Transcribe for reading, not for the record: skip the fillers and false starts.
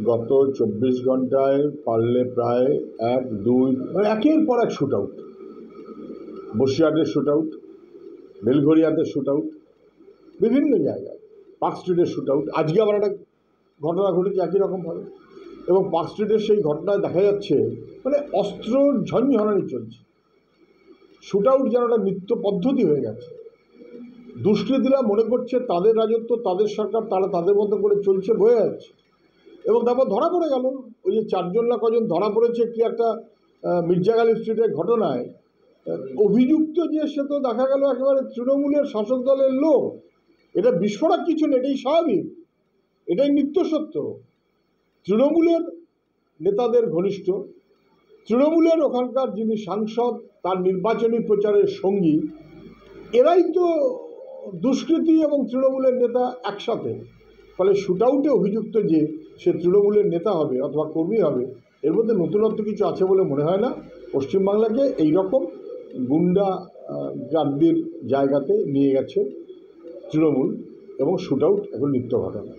গত 24 ঘন্টায় পারলে প্রায় 1-2 একের পর এক শ্যুট আউট, বসিরহাটের শ্যুট আউট, বেলঘরিয়াতে শ্যুট আউট, বিভিন্ন জায়গায় পার্ক স্ট্রিটের শ্যুট আউট। আজকে আবার একটা ঘটনা ঘটেছে একই রকমভাবে, এবং পার্ক স্ট্রিটের সেই ঘটনায় দেখা যাচ্ছে মানে অস্ত্র ঝঞ্ঝনানি চলছে। শ্যুট আউট যেন একটা নিত্য পদ্ধতি হয়ে গেছে। দুষ্কৃতীরা মনে করছে তাদের রাজত্ব, তাদের সরকার, তারা তাদের মতো করে চলছে, বয়ে যাচ্ছে। এবং তারপর ধরা পড়ে গেল, ওই যে 4 জন না কজন ধরা পড়েছে কি একটা মির্জা গালিব স্ট্রিটের ঘটনায়। অভিযুক্ত যে সে তো দেখা গেল একেবারে তৃণমূলের শাসক দলের লোক। এটা বিস্ফোরক কিছু না, এটাই স্বাভাবিক, এটাই নিত্য সত্য। তৃণমূলের নেতাদের ঘনিষ্ঠ, তৃণমূলের ওখানকার যিনি সাংসদ, তার নির্বাচনী প্রচারের সঙ্গী, এরাই তো দুষ্কৃতী এবং তৃণমূলের নেতা একসাথে। ফলে শ্যুট আউটে অভিযুক্ত যে সে তৃণমূলের নেতা হবে অথবা কর্মী হবে, এর মধ্যে নতুনত্ব কিছু আছে বলে মনে হয় না। পশ্চিমবাংলাকে এইরকম গুন্ডা গাদ্দির জায়গাতে নিয়ে গেছে তৃণমূল, এবং শ্যুট আউট এখন নিত্য ঘটনা।